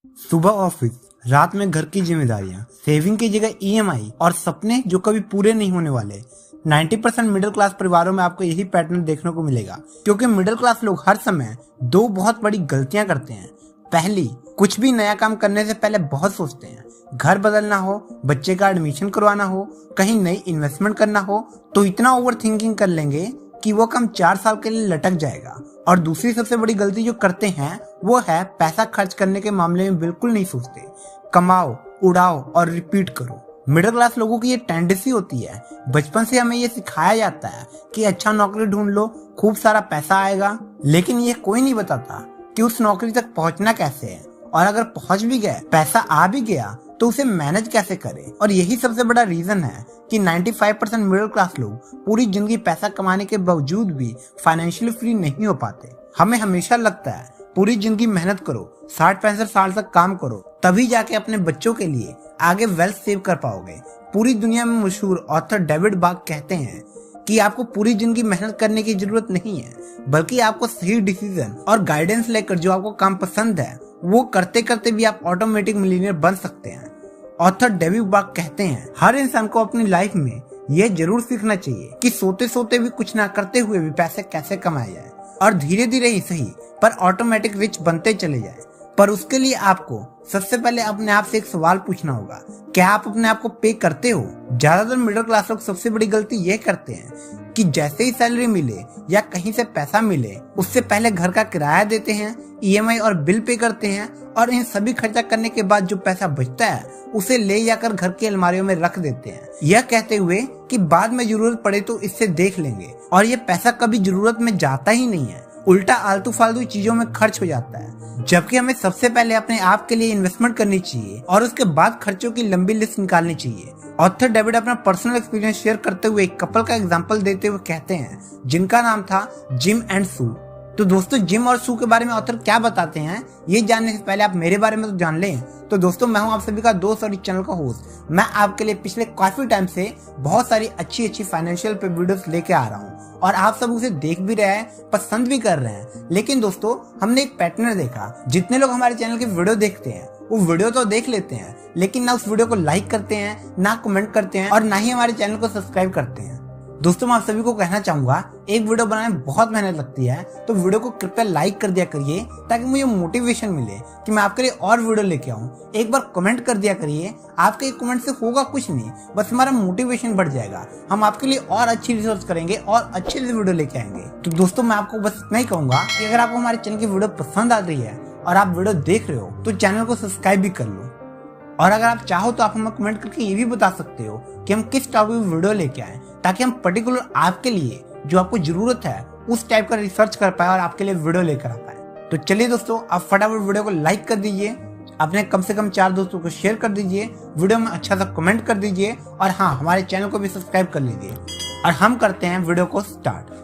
सुबह ऑफिस, रात में घर की जिम्मेदारियां, सेविंग की जगह ईएमआई और सपने जो कभी पूरे नहीं होने वाले। 90% मिडिल क्लास परिवारों में आपको यही पैटर्न देखने को मिलेगा, क्योंकि मिडिल क्लास लोग हर समय दो बहुत बड़ी गलतियां करते हैं। पहली, कुछ भी नया काम करने से पहले बहुत सोचते हैं। घर बदलना हो, बच्चे का एडमिशन करवाना हो, कहीं नई इन्वेस्टमेंट करना हो, तो इतना ओवर थिंकिंग कर लेंगे कि वो काम 4 साल के लिए लटक जाएगा। और दूसरी सबसे बड़ी गलती जो करते हैं वो है पैसा खर्च करने के मामले में बिल्कुल नहीं सोचते। कमाओ, उड़ाओ और रिपीट करो। मिडिल क्लास लोगों की ये टेंडेंसी होती है। बचपन से हमें ये सिखाया जाता है कि अच्छा नौकरी ढूंढ लो, खूब सारा पैसा आएगा, लेकिन ये कोई नहीं बताता कि उस नौकरी तक पहुंचना कैसे है, और अगर पहुंच भी गए, पैसा आ भी गया, तो उसे मैनेज कैसे करें। और यही सबसे बड़ा रीजन है कि 95% मिडिल क्लास लोग पूरी जिंदगी पैसा कमाने के बावजूद भी फाइनेंशियली फ्री नहीं हो पाते। हमें हमेशा लगता है पूरी जिंदगी मेहनत करो, 60-65 साल तक काम करो, तभी जाके अपने बच्चों के लिए आगे वेल्थ सेव कर पाओगे। पूरी दुनिया में मशहूर ऑथर डेविड बाग कहते हैं कि आपको पूरी जिंदगी मेहनत करने की जरूरत नहीं है, बल्कि आपको सही डिसीजन और गाइडेंस लेकर जो आपको काम पसंद है वो करते करते भी आप ऑटोमेटिक मिलियनियर बन सकते हैं। ऑथर डेविड बाग कहते हैं, हर इंसान को अपनी लाइफ में यह जरूर सीखना चाहिए कि सोते सोते भी कुछ ना करते हुए भी पैसे कैसे कमाए जाए, और धीरे धीरे ही सही पर ऑटोमेटिक रिच बनते चले जाए। पर उसके लिए आपको सबसे पहले अपने आप से एक सवाल पूछना होगा, क्या आप अपने आप को पे करते हो? ज्यादातर मिडिल क्लास लोग सबसे बड़ी गलती ये करते हैं कि जैसे ही सैलरी मिले या कहीं से पैसा मिले, उससे पहले घर का किराया देते हैं, ईएमआई और बिल पे करते हैं, और इन सभी खर्चा करने के बाद जो पैसा बचता है उसे ले जाकर घर की अलमारियों में रख देते हैं, यह कहते हुए कि बाद में जरूरत पड़े तो इससे देख लेंगे। और ये पैसा कभी जरूरत में जाता ही नहीं है, उल्टा आलतू फालतू चीजों में खर्च हो जाता है। जबकि हमें सबसे पहले अपने आप के लिए इन्वेस्टमेंट करनी चाहिए और उसके बाद खर्चों की लंबी लिस्ट निकालनी चाहिए। ऑथर डेविड अपना पर्सनल एक्सपीरियंस शेयर करते हुए एक कपल का एग्जांपल देते हुए कहते हैं, जिनका नाम था जिम एंड सू। तो दोस्तों, जिम और सू के बारे में ऑथर क्या बताते हैं ये जानने से पहले आप मेरे बारे में तो जान लें। तो दोस्तों, मैं हूं आप सभी का दोस्त और इस चैनल का होस्ट। मैं आपके लिए पिछले काफी टाइम से बहुत सारी अच्छी फाइनेंशियल पे वीडियोस लेके आ रहा हूं, और आप सब उसे देख भी रहे हैं, पसंद भी कर रहे हैं। लेकिन दोस्तों, हमने एक पैटर्न देखा, जितने लोग हमारे चैनल की वीडियो देखते हैं वो वीडियो तो देख लेते हैं, लेकिन ना उस वीडियो को लाइक करते हैं, ना कमेंट करते हैं, और ना ही हमारे चैनल को सब्सक्राइब करते हैं। दोस्तों, मैं आप सभी को कहना चाहूंगा, एक वीडियो बनाने में बहुत मेहनत लगती है, तो वीडियो को कृपया लाइक कर दिया करिए ताकि मुझे मोटिवेशन मिले कि मैं आपके लिए और वीडियो लेके आऊं। एक बार कमेंट कर दिया करिए, आपके एक कमेंट से होगा कुछ नहीं, बस हमारा मोटिवेशन बढ़ जाएगा। हम आपके लिए और अच्छी रिसर्च करेंगे और अच्छे से वीडियो लेके आएंगे। तो दोस्तों, मैं आपको बस इतना ही कहूंगा कि अगर आपको हमारे चैनल की वीडियो पसंद आ रही है और आप वीडियो देख रहे हो तो चैनल को सब्सक्राइब भी कर लो। और अगर आप चाहो तो आप हमें कमेंट करके ये भी बता सकते हो कि हम किस टॉपिक में वीडियो लेके आए, ताकि हम पर्टिकुलर आपके लिए जो आपको जरूरत है उस टाइप का रिसर्च कर पाए और आपके लिए वीडियो लेकर आ पाए। तो चलिए दोस्तों, आप फटाफट वीडियो को लाइक कर दीजिए, अपने कम से कम 4 दोस्तों को शेयर कर दीजिए, वीडियो में अच्छा सा कमेंट कर दीजिए, और हाँ, हमारे चैनल को भी सब्सक्राइब कर लीजिए। और हम करते हैं वीडियो को स्टार्ट।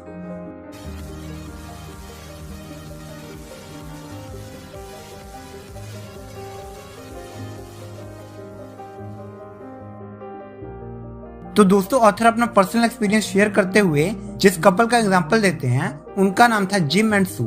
तो दोस्तों, ऑथर अपना पर्सनल एक्सपीरियंस शेयर करते हुए जिस कपल का एग्जांपल देते हैं उनका नाम था जिम एंड सू।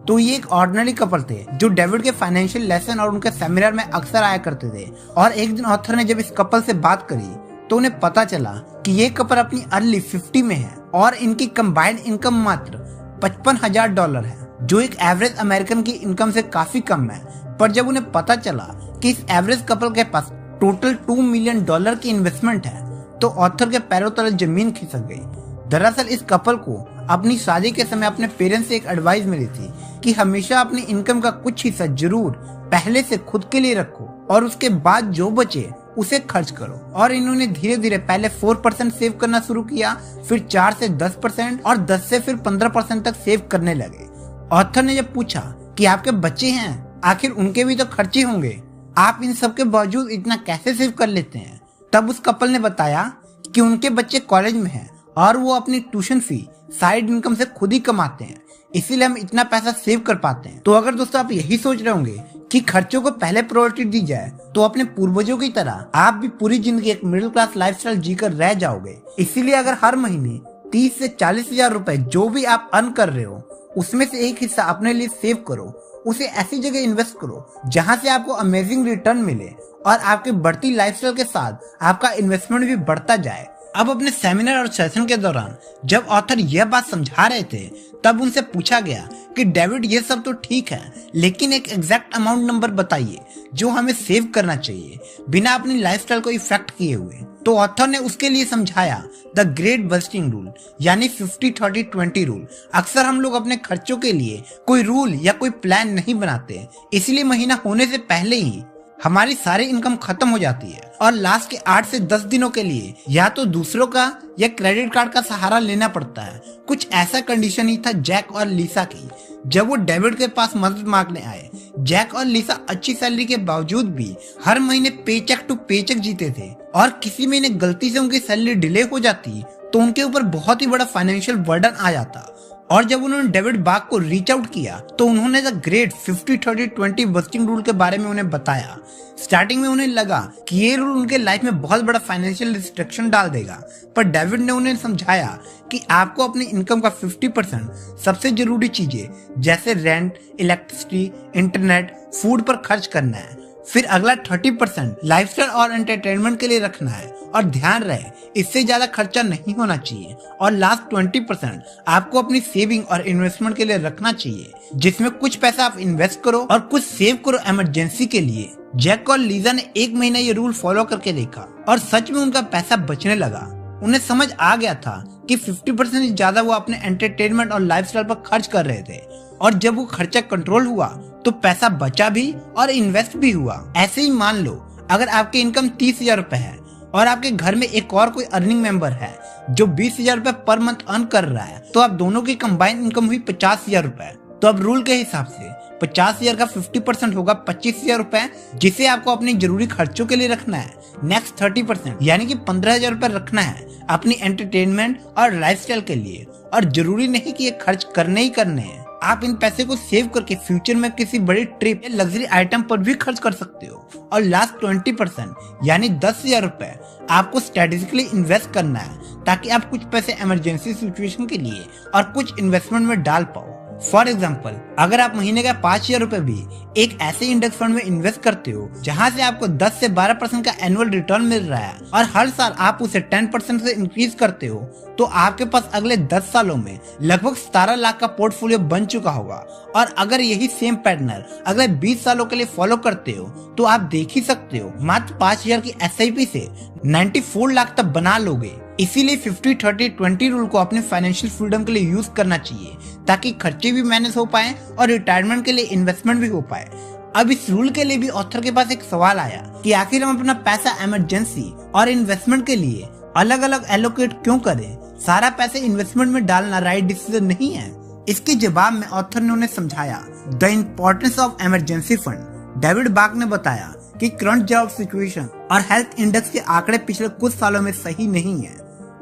तो ये एक ऑर्डिनरी कपल थे जो डेविड के फाइनेंशियल लेसन और उनके सेमिनार में अक्सर आया करते थे। और एक दिन ऑथर ने जब इस कपल से बात करी तो उन्हें पता चला कि ये कपल अपनी अर्ली 50 में है और इनकी कंबाइंड इनकम मात्र $55,000 है, जो एक एवरेज अमेरिकन की इनकम से काफी कम है। पर जब उन्हें पता चला कि इस एवरेज कपल के पास टोटल $2 मिलियन की इन्वेस्टमेंट है, तो ऑथर के पैरों तले जमीन खिसक गई। दरअसल इस कपल को अपनी शादी के समय अपने पेरेंट्स से एक एडवाइस मिली थी कि हमेशा अपनी इनकम का कुछ हिस्सा जरूर पहले से खुद के लिए रखो और उसके बाद जो बचे उसे खर्च करो। और इन्होंने धीरे धीरे पहले 4% सेव करना शुरू किया, फिर 4 से 10% और 10 से फिर 15% तक सेव करने लगे। ऑथर ने जब पूछा कि आपके बच्चे हैं, आखिर उनके भी तो खर्चे होंगे, आप इन सब के बावजूद इतना कैसे सेव कर लेते हैं? तब उस कपल ने बताया कि उनके बच्चे कॉलेज में हैं और वो अपनी ट्यूशन फी साइड इनकम से खुद ही कमाते हैं, इसीलिए हम इतना पैसा सेव कर पाते हैं। तो अगर दोस्तों आप यही सोच रहे होंगे कि खर्चों को पहले प्रायोरिटी दी जाए, तो अपने पूर्वजों की तरह आप भी पूरी जिंदगी एक मिडिल क्लास लाइफस्टाइल जीकर रह जाओगे। इसीलिए अगर हर महीने 30 से 40 हजार रुपए जो भी आप अर्न कर रहे हो उसमें से एक हिस्सा अपने लिए सेव करो, उसे ऐसी जगह इन्वेस्ट करो जहां से आपको अमेजिंग रिटर्न मिले और आपकी बढ़ती लाइफस्टाइल के साथ आपका इन्वेस्टमेंट भी बढ़ता जाए। अब अपने सेमिनार और सेशन के दौरान जब ऑथर यह बात समझा रहे थे तब उनसे पूछा गया कि डेविड ये सब तो ठीक है, लेकिन एक एग्जैक्ट अमाउंट नंबर बताइए जो हमें सेव करना चाहिए बिना अपनी लाइफस्टाइल को इफेक्ट किए हुए। तो ऑथर ने उसके लिए समझाया द ग्रेट बस्टिंग रूल, यानी 50-30-20 रूल। अक्सर हम लोग अपने खर्चों के लिए कोई रूल या कोई प्लान नहीं बनाते, इसलिए महीना होने से पहले ही हमारी सारी इनकम खत्म हो जाती है और लास्ट के 8 से 10 दिनों के लिए या तो दूसरों का या क्रेडिट कार्ड का सहारा लेना पड़ता है। कुछ ऐसा कंडीशन ही था जैक और लिसा की जब वो डेविड के पास मदद मांगने आए। जैक और लिसा अच्छी सैलरी के बावजूद भी हर महीने पेचेक टू पेचेक जीते थे और किसी महीने गलती से उनकी सैलरी डिले हो जाती तो उनके ऊपर बहुत ही बड़ा फाइनेंशियल बर्डन आ जाता। और जब उन्होंने डेविड बाग को रीच आउट किया तो उन्होंने द ग्रेट 50-30-20 बस्टिंग रूल के बारे में उन्हें बताया। स्टार्टिंग में उन्हें लगा कि ये रूल उनके लाइफ में बहुत बड़ा फाइनेंशियल रिस्ट्रिक्शन डाल देगा, पर डेविड ने उन्हें समझाया कि आपको अपनी इनकम का 50% सबसे जरूरी चीजें जैसे रेंट, इलेक्ट्रिसिटी, इंटरनेट, फूड पर खर्च करना है। फिर अगला 30% लाइफस्टाइल और एंटरटेनमेंट के लिए रखना है और ध्यान रहे इससे ज्यादा खर्चा नहीं होना चाहिए। और लास्ट 20% आपको अपनी सेविंग और इन्वेस्टमेंट के लिए रखना चाहिए, जिसमें कुछ पैसा आप इन्वेस्ट करो और कुछ सेव करो इमरजेंसी के लिए। जैक और लीजा ने 1 महीना ये रूल फॉलो करके देखा और सच में उनका पैसा बचने लगा। उन्हें समझ आ गया था कि 50% से ज्यादा वो अपने एंटरटेनमेंट और लाइफस्टाइल पर खर्च कर रहे थे और जब वो खर्चा कंट्रोल हुआ तो पैसा बचा भी और इन्वेस्ट भी हुआ। ऐसे ही मान लो अगर आपकी इनकम 30,000 रुपए है और आपके घर में एक और कोई अर्निंग मेंबर है जो 20,000 रुपए पर मंथ अर्न कर रहा है, तो आप दोनों की कंबाइंड इनकम हुई 50,000 रुपए। तो अब रूल के हिसाब से 50,000 का 50% होगा 25,000 रुपए, जिसे आपको अपने जरूरी खर्चों के लिए रखना है। नेक्स्ट 30% यानी कि 15,000 रुपए रखना है अपनी एंटरटेनमेंट और लाइफस्टाइल के लिए। और जरूरी नहीं कि ये खर्च करने ही करने हैं, आप इन पैसे को सेव करके फ्यूचर में किसी बड़ी ट्रिप या लग्जरी आइटम पर भी खर्च कर सकते हो। और लास्ट 20% यानी 10,000 रुपए आपको स्ट्रेटेजिकली इन्वेस्ट करना है ताकि आप कुछ पैसे इमरजेंसी सिचुएशन के लिए और कुछ इन्वेस्टमेंट में डाल पाओ। फॉर एग्जाम्पल, अगर आप महीने का 5,000 रुपए भी एक ऐसे इंडेक्स फंड में इन्वेस्ट करते हो जहां से आपको 10 से 12% का एनुअल रिटर्न मिल रहा है और हर साल आप उसे 10% से इंक्रीज करते हो, तो आपके पास अगले 10 सालों में लगभग 17 लाख का पोर्टफोलियो बन चुका होगा। और अगर यही सेम पैटर्न अगले 20 सालों के लिए फॉलो करते हो तो आप देख ही सकते हो मात्र 5,000 की SIP से 94 लाख तक बना लोगे। इसीलिए 50-30-20 रूल को अपने फाइनेंशियल फ्रीडम के लिए यूज करना चाहिए ताकि खर्चे भी मैनेज हो पाए और रिटायरमेंट के लिए इन्वेस्टमेंट भी हो पाए। अब इस रूल के लिए भी ऑथर के पास एक सवाल आया कि आखिर हम अपना पैसा इमरजेंसी और इन्वेस्टमेंट के लिए अलग अलग एलोकेट क्यों करें? सारा पैसे इन्वेस्टमेंट में डालना राइट डिसीजन नहीं है। इसके जवाब में ऑथर ने उन्हें समझाया the importance of emergency fund. David Bach ने बताया कि करंट जॉब सिचुएशन और हेल्थ इंडेक्स के आंकड़े पिछले कुछ सालों में सही नहीं है।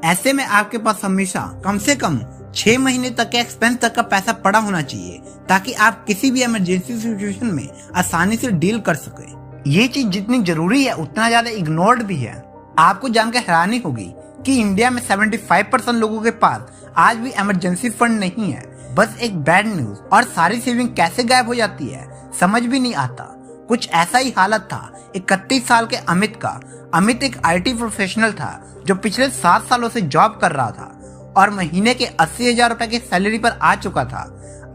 ऐसे में आपके पास हमेशा कम से कम 6 महीने तक के एक्सपेंस तक का पैसा पड़ा होना चाहिए ताकि आप किसी भी इमरजेंसी सिचुएशन में आसानी से डील कर सके। ये चीज जितनी जरूरी है उतना ज्यादा इग्नोर्ड भी है। आपको जानकर हैरानी होगी कि इंडिया में 75% लोगों के पास आज भी इमरजेंसी फंड नहीं है। बस एक बैड न्यूज और सारी सेविंग कैसे गायब हो जाती है समझ भी नहीं आता। कुछ ऐसा ही हालत था 31 साल के अमित का। अमित एक IT प्रोफेशनल था जो पिछले 7 सालों से जॉब कर रहा था और महीने के 80,000 रुपए की सैलरी पर आ चुका था।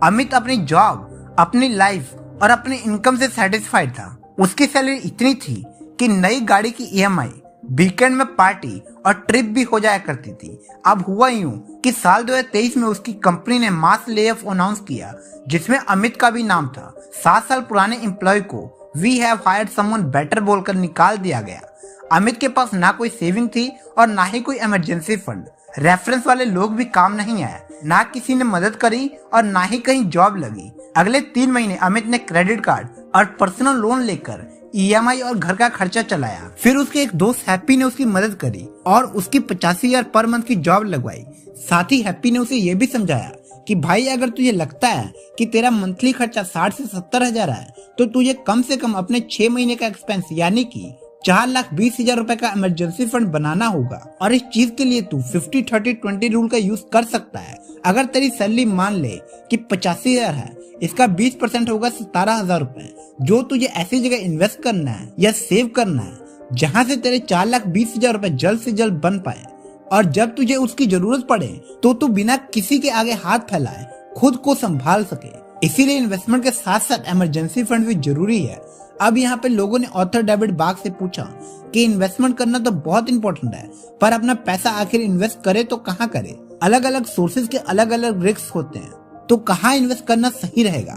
अमित अपनी जॉब, अपनी लाइफ और अपनी इनकम से सेटिस्फाइड था। उसकी सैलरी इतनी थी कि नई गाड़ी की EMI, वीकेंड में पार्टी और ट्रिप भी हो जाया करती थी। अब हुआ यूं कि साल 2023 में उसकी कंपनी ने मास ले ऑफ अनाउंस किया जिसमें अमित का भी नाम था। 7 साल पुराने एम्प्लॉय को we have hired someone better बोलकर निकाल दिया गया। अमित के पास ना कोई सेविंग थी और ना ही कोई इमरजेंसी फंड। रेफरेंस वाले लोग भी काम नहीं आए, ना किसी ने मदद करी और ना ही कहीं जॉब लगी। अगले 3 महीने अमित ने क्रेडिट कार्ड और पर्सनल लोन लेकर EMI और घर का खर्चा चलाया। फिर उसके एक दोस्त हैप्पी ने उसकी मदद करी और उसकी 85,000 पर मंथ की जॉब लगवाई। साथ ही हैप्पी ने उसे ये भी समझाया कि भाई अगर तुझे लगता है कि तेरा मंथली खर्चा 60 से 70 हजार है तो तुझे कम से कम अपने 6 महीने का एक्सपेंस यानी कि 4,20,000 रुपए का इमरजेंसी फंड बनाना होगा और इस चीज के लिए तू 50-30-20 रूल का यूज कर सकता है। अगर तेरी सैलरी मान ले कि 85,000 है, इसका 20% होगा 17,000 रुपए, जो तुझे ऐसी जगह इन्वेस्ट करना है या सेव करना है जहाँ से तेरे 4,20,000 रुपए जल्द से जल्द बन पाए, और जब तुझे उसकी जरूरत पड़े तो तू बिना किसी के आगे हाथ फैलाए खुद को संभाल सके। इसीलिए इन्वेस्टमेंट के साथ साथ इमरजेंसी फंड भी जरूरी है। अब यहाँ पे लोगों ने ऑथर डेविड बाग से पूछा कि इन्वेस्टमेंट करना तो बहुत इंपॉर्टेंट है, पर अपना पैसा आखिर इन्वेस्ट करे तो कहाँ करे? अलग अलग सोर्सेज के अलग अलग रिस्क होते हैं, तो कहाँ इन्वेस्ट करना सही रहेगा?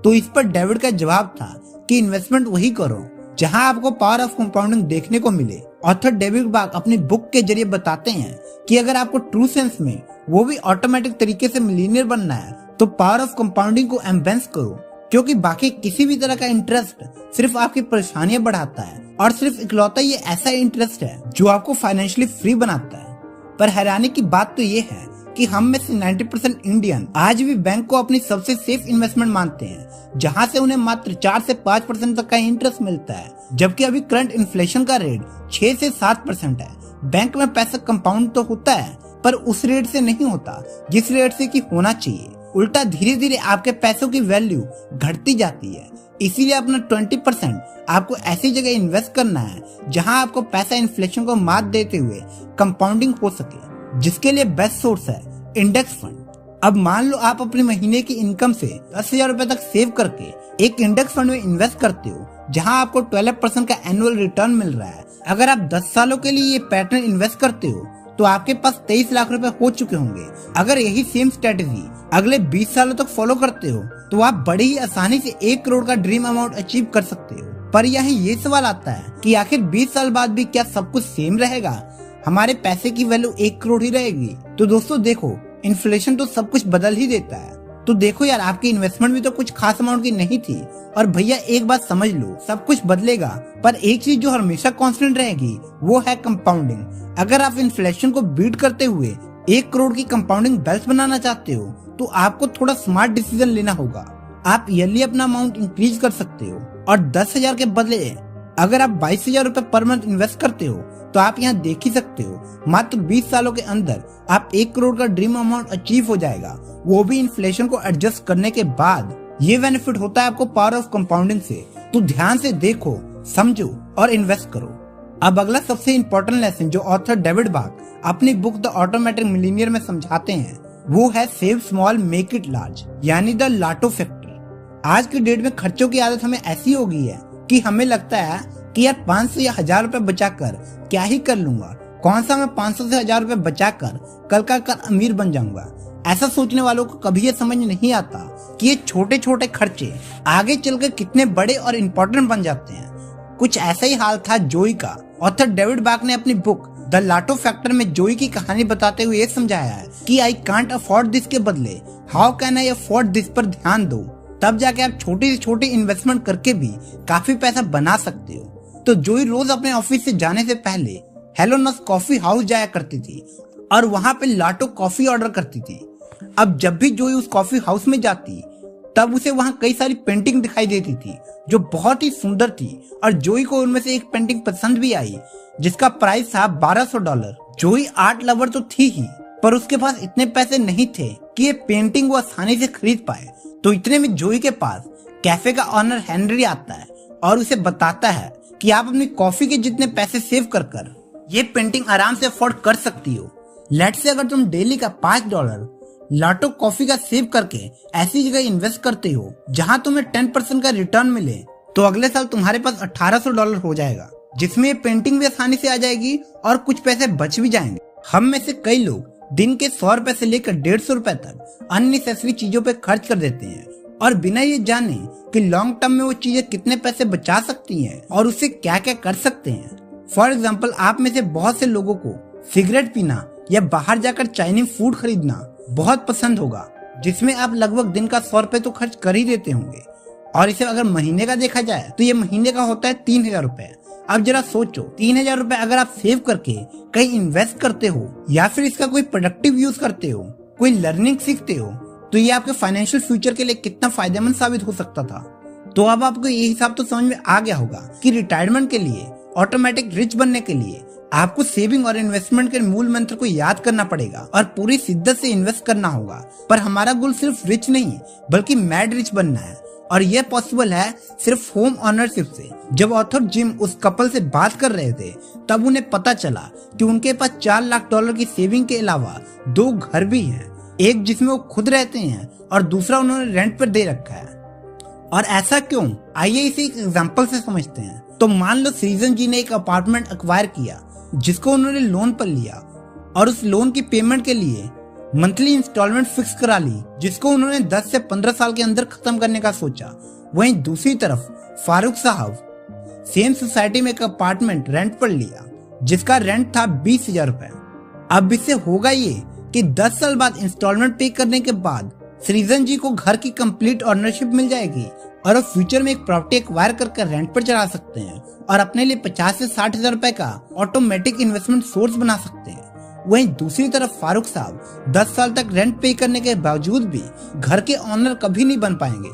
तो इस पर डेविड का जवाब था कि इन्वेस्टमेंट वही करो जहां आपको पावर ऑफ कंपाउंडिंग देखने को मिले। ऑथर डेविड बाग अपनी बुक के जरिए बताते हैं कि अगर आपको ट्रू सेंस में वो भी ऑटोमेटिक तरीके से मिलीनियर बनना है तो पावर ऑफ कंपाउंडिंग को एम्बेस करो, क्योंकि बाकी किसी भी तरह का इंटरेस्ट सिर्फ आपकी परेशानियां बढ़ाता है और सिर्फ इकलौता ये ऐसा इंटरेस्ट है जो आपको फाइनेंशियली फ्री बनाता है। पर हैरानी की बात तो ये है कि हम में से 90% इंडियन आज भी बैंक को अपनी सबसे सेफ इन्वेस्टमेंट मानते हैं, जहां से उन्हें मात्र 4 से 5% तक का इंटरेस्ट मिलता है, जबकि अभी करंट इन्फ्लेशन का रेट 6 से 7% है। बैंक में पैसा कंपाउंड तो होता है, पर उस रेट से नहीं होता जिस रेट से कि होना चाहिए। उल्टा धीरे धीरे आपके पैसों की वैल्यू घटती जाती है। इसीलिए अपना 20% आपको ऐसी जगह इन्वेस्ट करना है जहां आपको पैसा इन्फ्लेशन को मात देते हुए कंपाउंडिंग हो सके, जिसके लिए बेस्ट सोर्स है इंडेक्स फंड। अब मान लो आप अपने महीने की इनकम से 10,000 रुपए तक सेव करके एक इंडेक्स फंड में इन्वेस्ट करते हो, जहां आपको 12% का एनुअल रिटर्न मिल रहा है। अगर आप 10 सालों के लिए ये पैटर्न इन्वेस्ट करते हो तो आपके पास 23 लाख रुपए हो चुके होंगे। अगर यही सेम स्ट्रेटेजी अगले 20 सालों तक फॉलो करते हो तो आप बड़ी ही आसानी से 1 करोड़ का ड्रीम अमाउंट अचीव कर सकते हो। पर यहाँ ये सवाल आता है कि आखिर 20 साल बाद भी क्या सब कुछ सेम रहेगा? हमारे पैसे की वैल्यू 1 करोड़ ही रहेगी? तो दोस्तों देखो, इन्फ्लेशन तो सब कुछ बदल ही देता है। तो देखो यार, आपकी इन्वेस्टमेंट भी तो कुछ खास अमाउंट की नहीं थी। और भैया एक बात समझ लो, सब कुछ बदलेगा, पर एक चीज जो हमेशा कांस्टेंट रहेगी वो है कंपाउंडिंग। अगर आप इन्फ्लेशन को बीट करते हुए 1 करोड़ की कंपाउंडिंग वेल्थ बनाना चाहते हो तो आपको थोड़ा स्मार्ट डिसीजन लेना होगा। आप ईयरली अपना अमाउंट इंक्रीज कर सकते हो और 10,000 के बदले अगर आप 22,000 रुपए पर मंथ इन्वेस्ट करते हो तो आप यहाँ देख ही सकते हो, मात्र 20 सालों के अंदर आप 1 करोड़ का ड्रीम अमाउंट अचीव हो जाएगा, वो भी इन्फ्लेशन को एडजस्ट करने के बाद। ये बेनिफिट होता है आपको पावर ऑफ कंपाउंडिंग से। तो ध्यान से देखो, समझो और इन्वेस्ट करो। अब अगला सबसे इम्पोर्टेंट लेसन जो ऑथर डेविड बाग अपनी बुक द ऑटोमेटिक मिलीनियर में समझाते हैं वो है save small make it large, यानी द लाटो फैक्टर। आज की डेट में खर्चों की आदत हमें ऐसी हो गई है कि हमें लगता है कि यार 500 या 1000 रुपए बचाकर क्या ही कर लूंगा, कौन सा मैं 500 से 1000 रुपए बचाकर कल का अमीर बन जाऊंगा। ऐसा सोचने वालों को कभी ये समझ नहीं आता कि ये छोटे छोटे खर्चे आगे चलकर कितने बड़े और इम्पोर्टेंट बन जाते हैं। कुछ ऐसा ही हाल था जोई का। ऑथर डेविड बाग ने अपनी बुक द लाटो फैक्टर में जोई की कहानी बताते हुए ये समझाया है कि आई कांट अफोर्ड दिस के बदले how can I afford this पर ध्यान दो, तब जाके आप छोटी से छोटी इन्वेस्टमेंट करके भी काफी पैसा बना सकते हो। तो जोई रोज अपने ऑफिस से जाने से पहले हेलोनस कॉफी हाउस जाया करती थी और वहां पे लाटो कॉफी ऑर्डर करती थी। अब जब भी जोई उस कॉफी हाउस में जाती तब उसे वहां कई सारी पेंटिंग दिखाई देती थी जो बहुत ही सुंदर थी, और जोई को उनमें से एक पेंटिंग पसंद भी आई जिसका प्राइस था $1200। जोई आर्ट लवर तो थी ही, पर उसके पास इतने पैसे नहीं थे कि ये पेंटिंग वो आसानी से खरीद पाए। तो इतने में जोई के पास कैफे का ऑनर हेनरी आता है और उसे बताता है कि आप अपनी कॉफी के जितने पैसे सेव कर ये पेंटिंग आराम से अफोर्ड कर सकती हो। लेट्स से अगर तुम डेली का $5 लाटो कॉफी का सेव करके ऐसी जगह इन्वेस्ट करते हो जहां तुम्हें 10% का रिटर्न मिले, तो अगले साल तुम्हारे पास $1800 हो जाएगा, जिसमें ये पेंटिंग भी आसानी से आ जाएगी और कुछ पैसे बच भी जाएंगे। हम में से कई लोग दिन के 100 रुपए से लेकर 150 रुपए तक अननेसेसरी चीजों पे खर्च कर देते हैं और बिना ये जाने कि लॉन्ग टर्म में वो चीजें कितने पैसे बचा सकती हैं और उससे क्या क्या कर सकते हैं। फॉर एग्जाम्पल, आप में से बहुत से लोगों को सिगरेट पीना या बाहर जाकर चाइनीज फूड खरीदना बहुत पसंद होगा, जिसमें आप लगभग दिन का 100 रुपए तो खर्च कर ही देते होंगे। और इसे अगर महीने का देखा जाए तो ये महीने का होता है 3000 रुपए। अब जरा सोचो, 3000 रुपए अगर आप सेव करके कहीं इन्वेस्ट करते हो या फिर इसका कोई प्रोडक्टिव यूज करते हो, कोई लर्निंग सीखते हो, तो ये आपके फाइनेंशियल फ्यूचर के लिए कितना फायदेमंद साबित हो सकता था। तो अब आपको ये हिसाब तो समझ में आ गया होगा कि रिटायरमेंट के लिए ऑटोमेटिक रिच बनने के लिए आपको सेविंग और इन्वेस्टमेंट के मूल मंत्र को याद करना पड़ेगा और पूरी शिद्दत से इन्वेस्ट करना होगा। पर हमारा गोल सिर्फ रिच नहीं बल्कि मैड रिच बनना है, और यह पॉसिबल है सिर्फ होम ऑनरशिप से। जब ऑथर जिम उस कपल से बात कर रहे थे तब उन्हें पता चला कि उनके पास $4 लाख की सेविंग के अलावा 2 घर भी हैं, एक जिसमें वो खुद रहते हैं और दूसरा उन्होंने रेंट पर दे रखा है। और ऐसा क्यों, आइए इसे एक एग्जांपल से समझते हैं। तो मान लो सृजन जी ने एक अपार्टमेंट एक्वायर किया जिसको उन्होंने लोन पर लिया और उस लोन की पेमेंट के लिए मंथली इंस्टॉलमेंट फिक्स करा ली जिसको उन्होंने 10 से 15 साल के अंदर खत्म करने का सोचा। वहीं दूसरी तरफ फारूक साहब सेम सोसाइटी में एक अपार्टमेंट रेंट पर लिया जिसका रेंट था 20,000 रुपए। अब इससे होगा ये कि 10 साल बाद इंस्टॉलमेंट पे करने के बाद सृजन जी को घर की कंप्लीट ऑनरशिप मिल जाएगी और वो फ्यूचर में एक प्रॉपर्टी एक्वायर करके रेंट पर चला सकते हैं और अपने लिए 50 से 60,000 रुपए का ऑटोमेटिक इन्वेस्टमेंट सोर्स बना सकते हैं। वहीं दूसरी तरफ फारूक साहब 10 साल तक रेंट पे करने के बावजूद भी घर के ऑनर कभी नहीं बन पाएंगे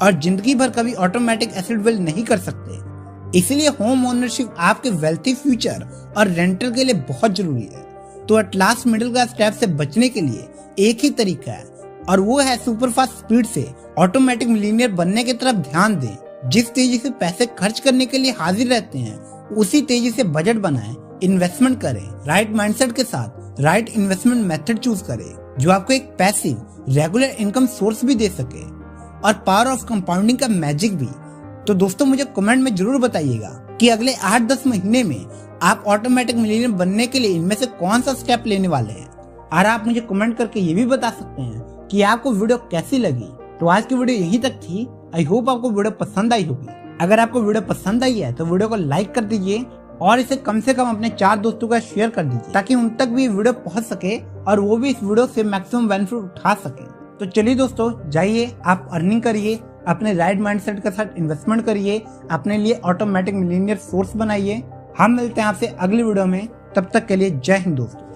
और जिंदगी भर कभी ऑटोमेटिक एसेट बिल्ड नहीं कर सकते। इसलिए होम ओनरशिप आपके वेल्थी फ्यूचर और रेंटल के लिए बहुत जरूरी है। तो at last middle class trap से बचने के लिए एक ही तरीका है और वो है सुपरफास्ट स्पीड से ऑटोमेटिक मिलियनियर बनने की तरफ ध्यान दें। जिस तेजी से पैसे खर्च करने के लिए हाजिर रहते हैं उसी तेजी से बजट बनाएं, इन्वेस्टमेंट करें, राइट माइंडसेट के साथ राइट इन्वेस्टमेंट मेथड चूज करें जो आपको एक पैसिव रेगुलर इनकम सोर्स भी दे सके और पावर ऑफ कंपाउंडिंग का मैजिक भी। तो दोस्तों मुझे कमेंट में जरूर बताइएगा कि अगले 8-10 महीने में आप ऑटोमेटिक मिलियनियर बनने के लिए इनमें से कौन सा स्टेप लेने वाले हैं। और आप मुझे कमेंट करके ये भी बता सकते हैं कि आपको वीडियो कैसी लगी। तो आज की वीडियो यहीं तक थी। आई होप आपको वीडियो पसंद आई होगी। अगर आपको वीडियो पसंद आई है तो वीडियो को लाइक कर दीजिए और इसे कम से कम अपने 4 दोस्तों का शेयर कर दीजिए ताकि उन तक भी वीडियो पहुंच सके और वो भी इस वीडियो से मैक्सिमम बेनिफिट उठा सके। तो चलिए दोस्तों, जाइए आप अर्निंग करिए, अपने राइट माइंडसेट के साथ इन्वेस्टमेंट करिए, अपने लिए ऑटोमेटिक मिलियनियर सोर्स बनाइए। हम मिलते हैं आपसे अगली वीडियो में, तब तक के लिए जय हिंद दोस्तों।